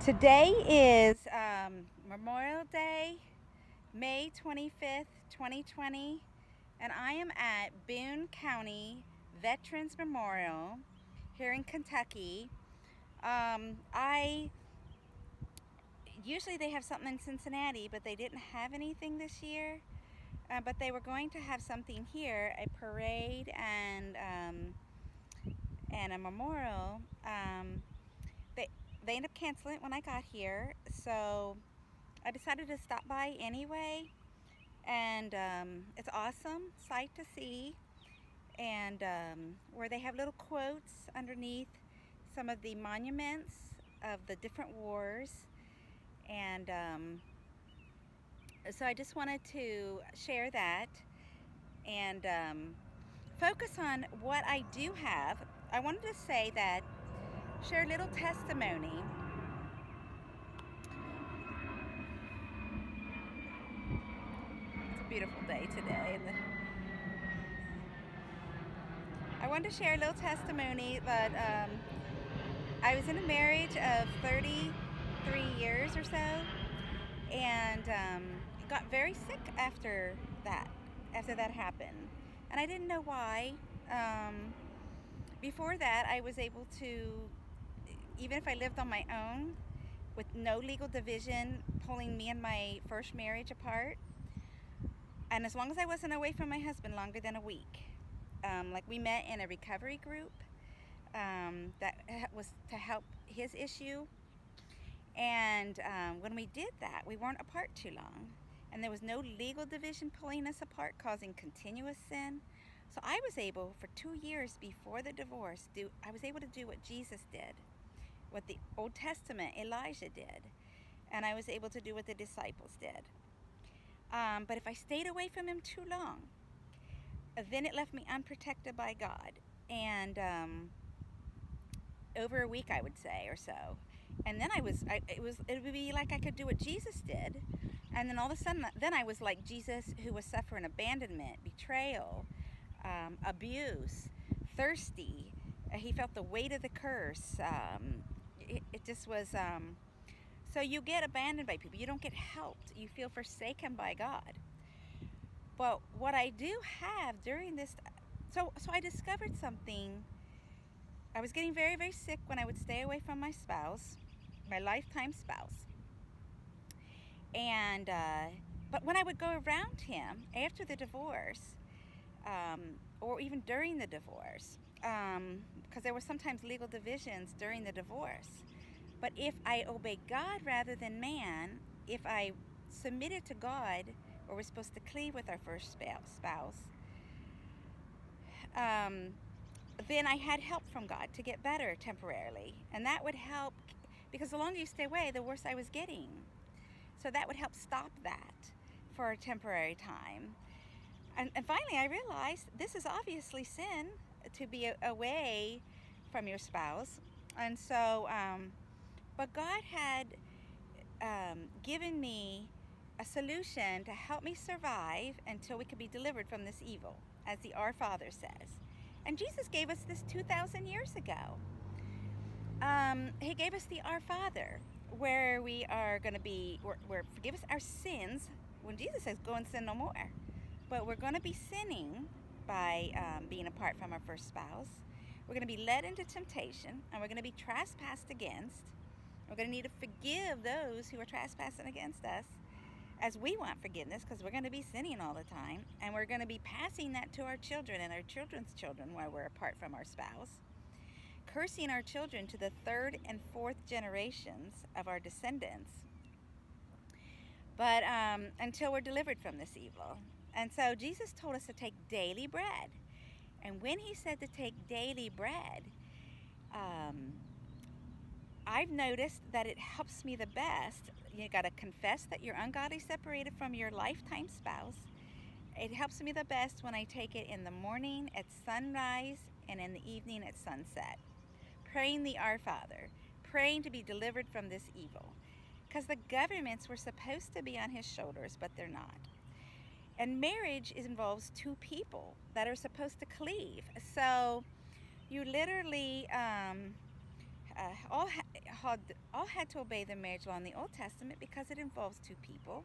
Today is Memorial Day, May 25th, 2020, and I am at Boone County Veterans Memorial here in Kentucky. I usually they have something in Cincinnati, but they didn't have anything this year. But they were going to have something here, a parade and a memorial. They they ended up canceling it when I got here, so I decided to stop by anyway, and it's awesome sight to see, and where they have little quotes underneath some of the monuments of the different wars, and so I just wanted to share that and focus on what I do have. I wanted to say that share a little testimony. It's a beautiful day today, and I wanted to share a little testimony that I was in a marriage of 33 years or so, and got very sick after that happened, and I didn't know why. Um, Before that, I was able to, even if I lived on my own, with no legal division pulling me and my first marriage apart, and as long as I wasn't away from my husband longer than a week, like we met in a recovery group that was to help his issue. And when we did that, we weren't apart too long. And there was no legal division pulling us apart, causing continuous sin. So I was able, for 2 years before the divorce, I was able to do what Jesus did, what the Old Testament Elijah did. And I was able to do what the disciples did. But if I stayed away from him too long, then it left me unprotected by God. And over a week, I would say, or so. And then it would be like I could do what Jesus did. And then all of a sudden, then I was like Jesus, who was suffering abandonment, betrayal, abuse, thirsty. He felt the weight of the curse. It just was. So you get abandoned by people. You don't get helped. You feel forsaken by God. But what I do have during this, so I discovered something. I was getting very, very sick when I would stay away from my spouse, my lifetime spouse. And but when I would go around him after the divorce, or even during the divorce, because there were sometimes legal divisions during the divorce. But if I obeyed God rather than man, if I submitted to God, or was supposed to cleave with our first spouse, then I had help from God to get better temporarily. And that would help, because the longer you stay away, the worse I was getting. So that would help stop that for a temporary time. And finally, I realized this is obviously sin to be away from your spouse. And so, but God had given me a solution to help me survive until we could be delivered from this evil, as the Our Father says. And Jesus gave us this 2,000 years ago. He gave us the Our Father, where we are going to be, where forgive us our sins, when Jesus says, go and sin no more. But we're going to be sinning by being apart from our first spouse. We're going to be led into temptation, and we're going to be trespassed against. We're going to need to forgive those who are trespassing against us, as we want forgiveness, because we're going to be sinning all the time. And we're going to be passing that to our children and our children's children while we're apart from our spouse. Cursing our children to the third and fourth generations of our descendants. But until we're delivered from this evil. And so Jesus told us to take daily bread. And when he said to take daily bread, I've noticed that it helps me the best. You got to confess that you're ungodly separated from your lifetime spouse. It helps me the best when I take it in the morning at sunrise and in the evening at sunset. Praying the Our Father, praying to be delivered from this evil. Because the governments were supposed to be on his shoulders, but they're not. And marriage involves two people that are supposed to cleave. So you literally all had to obey the marriage law in the Old Testament because it involves two people,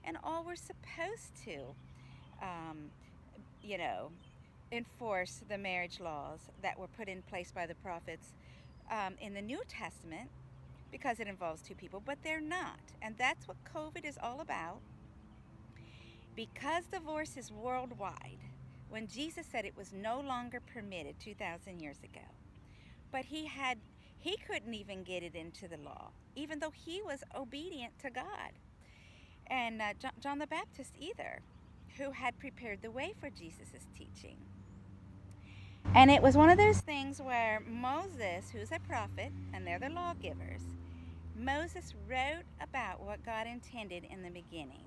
and all were supposed to, um, you know, enforce the marriage laws that were put in place by the prophets in the New Testament because it involves two people, but they're not. And that's what COVID is all about. Because divorce is worldwide, when Jesus said it was no longer permitted 2,000 years ago, but he couldn't even get it into the law, even though he was obedient to God. And John the Baptist either, who had prepared the way for Jesus' teaching. And it was one of those things where Moses, who's a prophet, and they're the lawgivers, Moses wrote about what God intended in the beginning.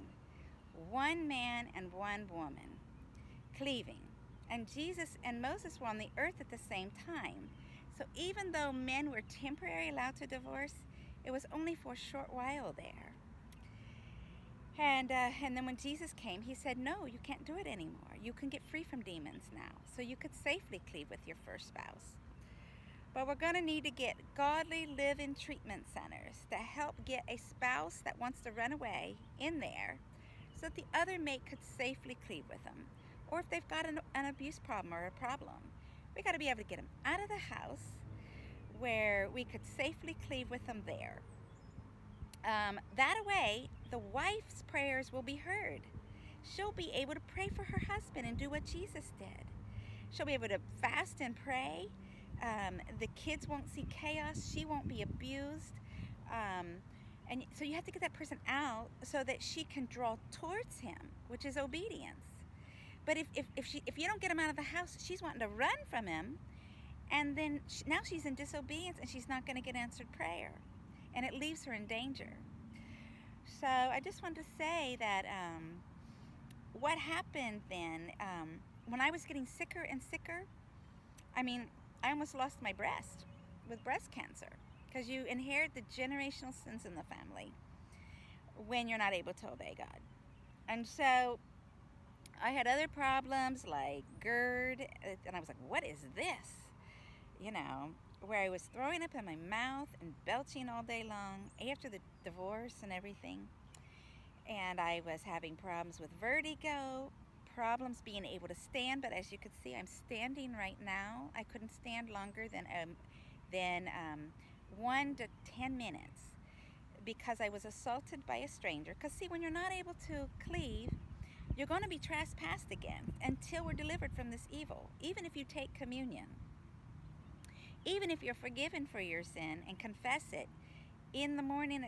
One man and one woman, cleaving. And Jesus and Moses were on the earth at the same time. So even though men were temporarily allowed to divorce, it was only for a short while there. And then when Jesus came, he said, no, you can't do it anymore. You can get free from demons now. So you could safely cleave with your first spouse. But we're going to need to get godly live-in treatment centers to help get a spouse that wants to run away in there so that the other mate could safely cleave with them. Or if they've got an abuse problem or a problem, we got to be able to get them out of the house where we could safely cleave with them there. That way, the wife's prayers will be heard. She'll be able to pray for her husband and do what Jesus did. She'll be able to fast and pray. The kids won't see chaos. She won't be abused. And so you have to get that person out so that she can draw towards him, which is obedience. But if you don't get him out of the house, she's wanting to run from him, and then now she's in disobedience and she's not going to get answered prayer, and it leaves her in danger. So I just wanted to say that what happened then, when I was getting sicker and sicker, I mean, I almost lost my breast with breast cancer, because you inherit the generational sins in the family when you're not able to obey God. And so I had other problems like GERD, and I was like, what is this? You know, where I was throwing up in my mouth and belching all day long after the divorce and everything. And I was having problems with vertigo, problems being able to stand, but as you can see, I'm standing right now. I couldn't stand longer than 1 to 10 minutes because I was assaulted by a stranger. Because see, when you're not able to cleave, you're going to be trespassed again until we're delivered from this evil, even if you take communion. Even if you're forgiven for your sin and confess it in the morning,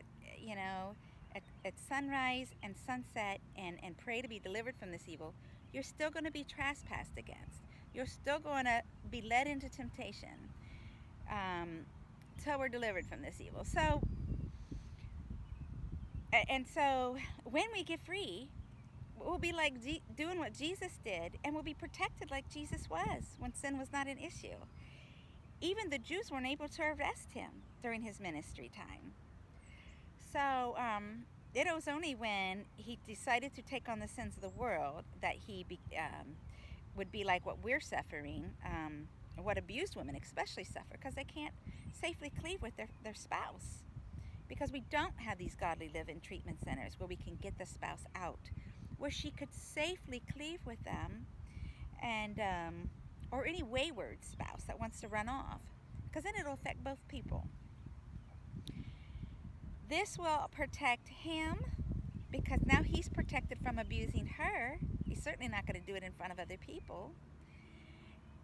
at sunrise and sunset, and pray to be delivered from this evil, you're still going to be trespassed against. You're still going to be led into temptation till we're delivered from this evil. So when we get free, we'll be like doing what Jesus did, and we'll be protected like Jesus was when sin was not an issue. Even the Jews weren't able to arrest him during his ministry time. So it was only when he decided to take on the sins of the world that he would be like what we're suffering, what abused women especially suffer, because they can't safely cleave with their spouse, because we don't have these godly live-in treatment centers where we can get the spouse out, where she could safely cleave with them, and or any wayward spouse that wants to run off, because then it'll affect both people. This will protect him, because now he's protected from abusing her. He's certainly not going to do it in front of other people.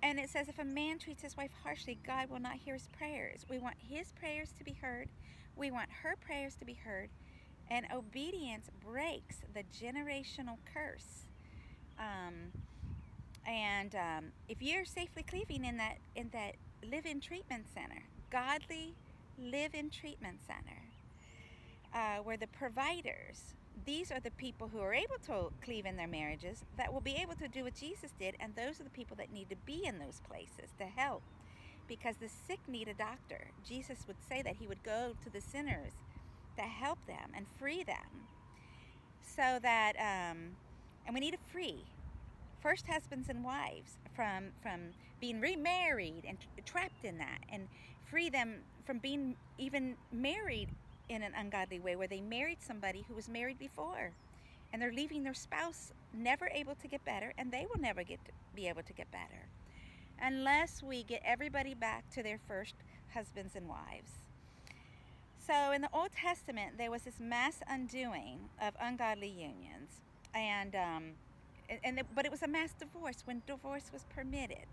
And it says if a man treats his wife harshly, God will not hear his prayers. We want his prayers to be heard. We want her prayers to be heard. And obedience breaks the generational curse. If you're safely cleaving in that live-in treatment center, godly live-in treatment center, where the providers, these are the people who are able to cleave in their marriages, that will be able to do what Jesus did, and those are the people that need to be in those places to help, because the sick need a doctor. Jesus would say that he would go to the sinners to help them and free them, so that and we need to free first husbands and wives from being remarried and trapped in that, and free them from being even married in an ungodly way where they married somebody who was married before, and they're leaving their spouse never able to get better, and they will never be able to get better unless we get everybody back to their first husbands and wives. So in the Old Testament, there was this mass undoing of ungodly unions, but it was a mass divorce when divorce was permitted.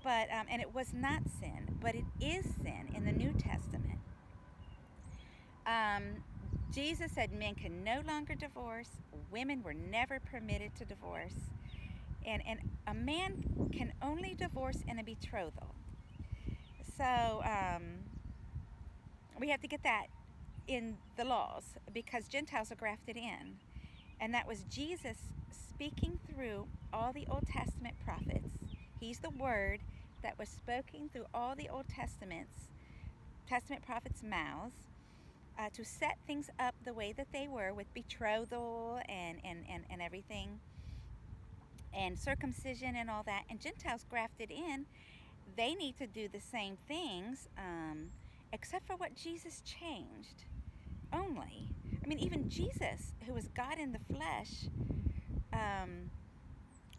But and it was not sin, but it is sin in the New Testament. Jesus said men can no longer divorce. Women were never permitted to divorce. And a man can only divorce in a betrothal. So we have to get that in the laws because Gentiles are grafted in. And that was Jesus speaking through all the Old Testament prophets. He's the word that was spoken through all the Old Testament prophets' mouths to set things up the way that they were with betrothal and everything, and circumcision and all that. And Gentiles grafted in, they need to do the same things, except for what Jesus changed only. I mean, even Jesus, who was God in the flesh,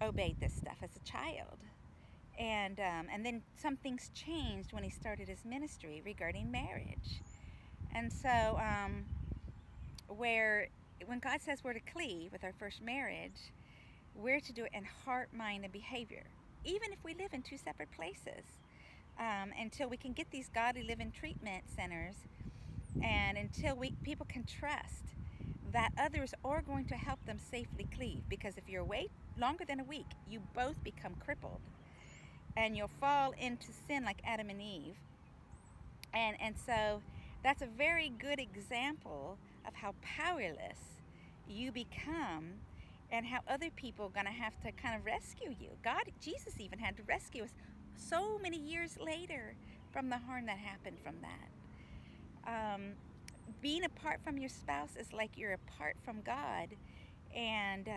obeyed this stuff as a child. And then some things changed when he started his ministry regarding marriage. And so when God says we're to cleave with our first marriage, we're to do it in heart, mind, and behavior, even if we live in two separate places, until we can get these godly living treatment centers, and until people can trust that others are going to help them safely cleave. Because if you're away longer than a week, you both become crippled, and you'll fall into sin like Adam and Eve. And so that's a very good example of how powerless you become, and how other people are going to have to kind of rescue you. Jesus even had to rescue us so many years later from the harm that happened from that. Being apart from your spouse is like you're apart from God, and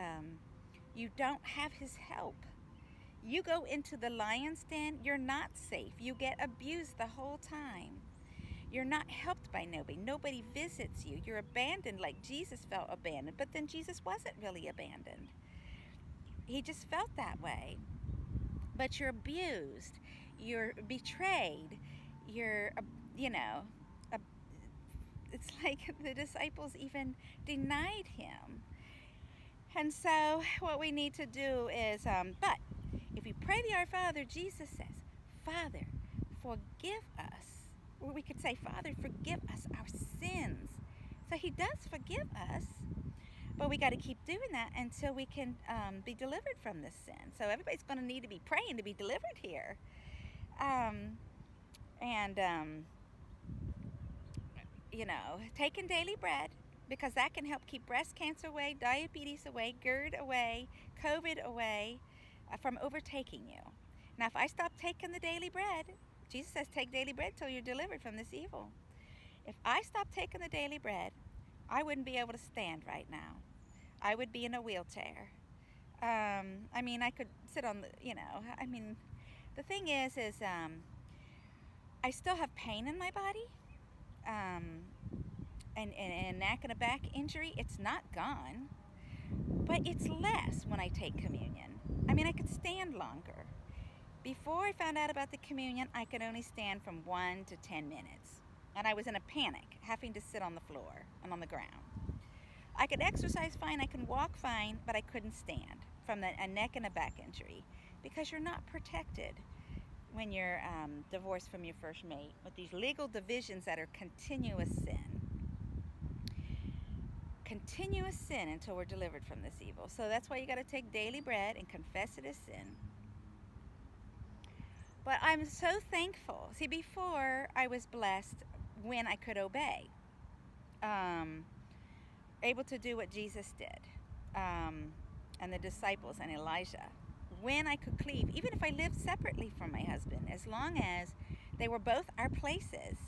you don't have his help. You go into the lion's den, you're not safe. You get abused the whole time. You're not helped by nobody. Nobody visits you. You're abandoned like Jesus felt abandoned. But then Jesus wasn't really abandoned. He just felt that way. But you're abused. You're betrayed. It's like the disciples even denied him. And so what we need to do is, but if we pray the Our Father, Jesus says, Father, forgive us. Or we could say, Father, forgive us our sins. So he does forgive us, but we got to keep doing that until we can be delivered from this sin. So everybody's going to need to be praying to be delivered here. Taking daily bread, because that can help keep breast cancer away, diabetes away, GERD away, COVID away from overtaking you. Now, if I stop taking the daily bread, Jesus says take daily bread till you're delivered from this evil. If I stopped taking the daily bread, I wouldn't be able to stand right now. I would be in a wheelchair. I could sit on the thing is I still have pain in my body, and a neck and a back injury. It's not gone, but it's less when I take communion. I could stand longer. Before I found out about the communion, I could only stand from 1 to 10 minutes. And I was in a panic, having to sit on the floor and on the ground. I could exercise fine, I can walk fine, but I couldn't stand from a neck and a back injury, because you're not protected when you're divorced from your first mate with these legal divisions that are continuous sin. Continuous sin until we're delivered from this evil. So that's why you got to take daily bread and confess it as sin. But I'm so thankful. See, before I was blessed when I could obey, able to do what Jesus did, and the disciples and Elijah. When I could cleave, even if I lived separately from my husband, as long as they were both our places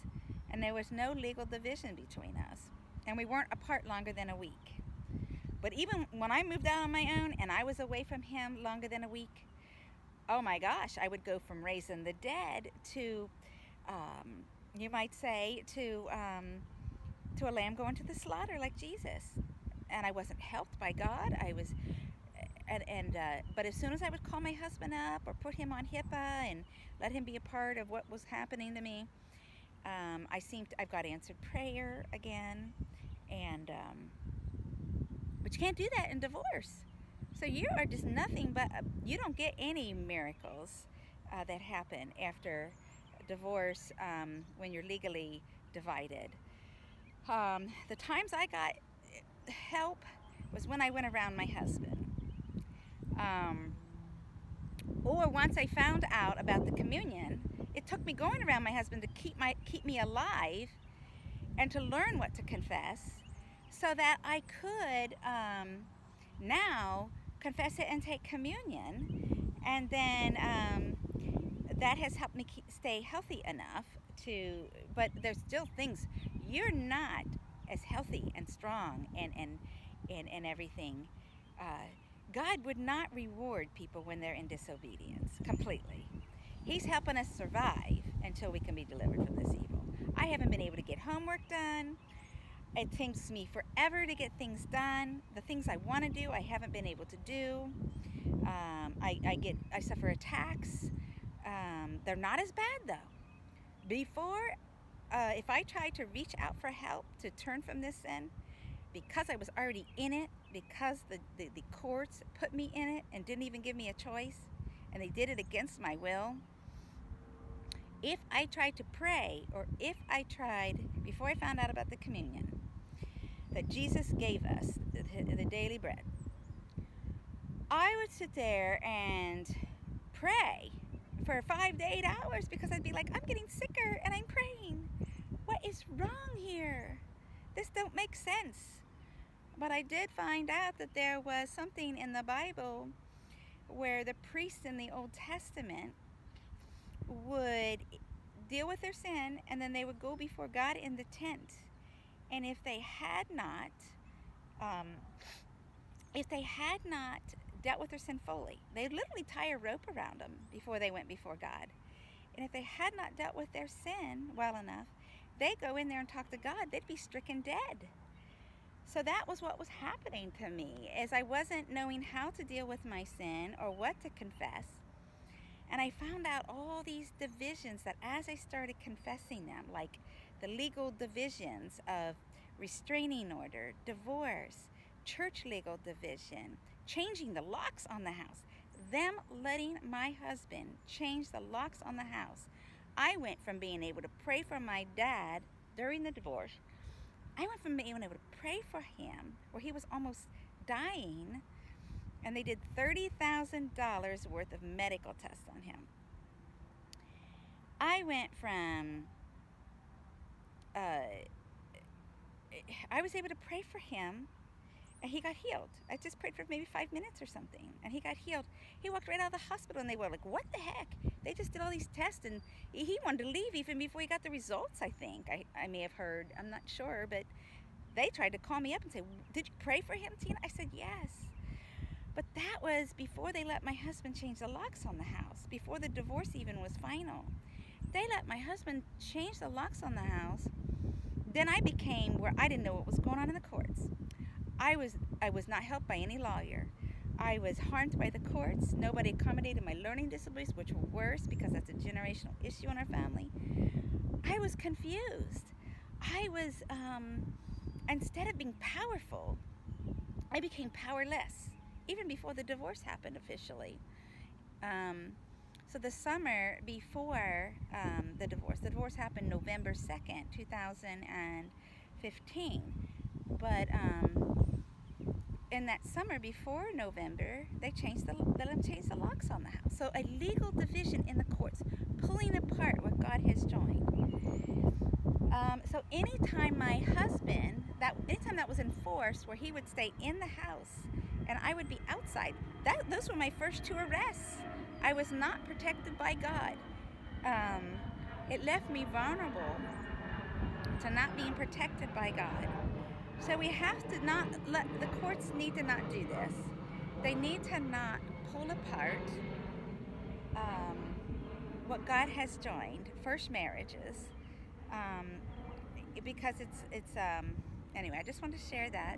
and there was no legal division between us, and we weren't apart longer than a week. But even when I moved out on my own and I was away from him longer than a week, oh my gosh, I would go from raising the dead to, you might say, to a lamb going to the slaughter like Jesus. And I wasn't helped by God. I was, but as soon as I would call my husband up or put him on HIPAA and let him be a part of what was happening to me, I've got answered prayer again, and but you can't do that in divorce. So you are just nothing but you don't get any miracles that happen after divorce when you're legally divided. The times I got help was when I went around my husband. Or once I found out about the communion, it took me going around my husband to keep me alive and to learn what to confess, so that I could now confess it and take communion. And then that has helped me stay healthy enough to, but there's still things, you're not as healthy and strong and everything. God would not reward people when they're in disobedience completely. He's helping us survive until we can be delivered from this evil. I haven't been able to get homework done. It takes me forever to get things done. The things I want to do, I haven't been able to do. I suffer attacks. They're not as bad though. Before, if I tried to reach out for help to turn from this sin, because I was already in it, because the courts put me in it and didn't even give me a choice, and they did it against my will, if I tried to pray, or if I tried, before I found out about the communion that Jesus gave us, the daily bread, I would sit there and pray for 5 to 8 hours, because I'd be like, I'm getting sicker and I'm praying. What is wrong here? This don't make sense. But I did find out that there was something in the Bible where the priests in the Old Testament would deal with their sin, and then they would go before God in the tent. And if they had not dealt with their sin fully, they'd literally tie a rope around them before they went before God. And if they had not dealt with their sin well enough, they'd go in there and talk to God. They'd be stricken dead. So that was what was happening to me, as I wasn't knowing how to deal with my sin or what to confess. And I found out all these divisions that as I started confessing them, like the legal divisions of restraining order, divorce, church legal division, changing the locks on the house, them letting my husband change the locks on the house. I went from being able to pray for my dad during the divorce. I went from being able to pray for him, where he was almost dying, and they did $30,000 worth of medical tests on him. I went from, I was able to pray for him, and he got healed. I just prayed for maybe 5 minutes or something, and he got healed. He walked right out of the hospital, and they were like, what the heck? They just did all these tests, and he wanted to leave even before he got the results, I think. I may have heard, I'm not sure, but they tried to call me up and say, did you pray for him, Tina? I said, yes. But that was before they let my husband change the locks on the house, before the divorce even was final. They let my husband change the locks on the house. Then I became where I didn't know what was going on in the courts. I was not helped by any lawyer. I was harmed by the courts. Nobody accommodated my learning disabilities, which were worse because that's a generational issue in our family. I was confused. I was, instead of being powerful, I became powerless, even before the divorce happened officially. So the summer before the divorce happened November 2nd, 2015. But in that summer before November, they let them change the locks on the house. So a legal division in the courts, pulling apart what God has joined. So anytime my husband, anytime that was enforced, where he would stay in the house and I would be outside, those were my first 2 arrests. I was not protected by God. It left me vulnerable to not being protected by God. So we have to not let the courts need to not do this. They need to not pull apart um, what God has joined, first marriages, um, because it's anyway. I just want to share that.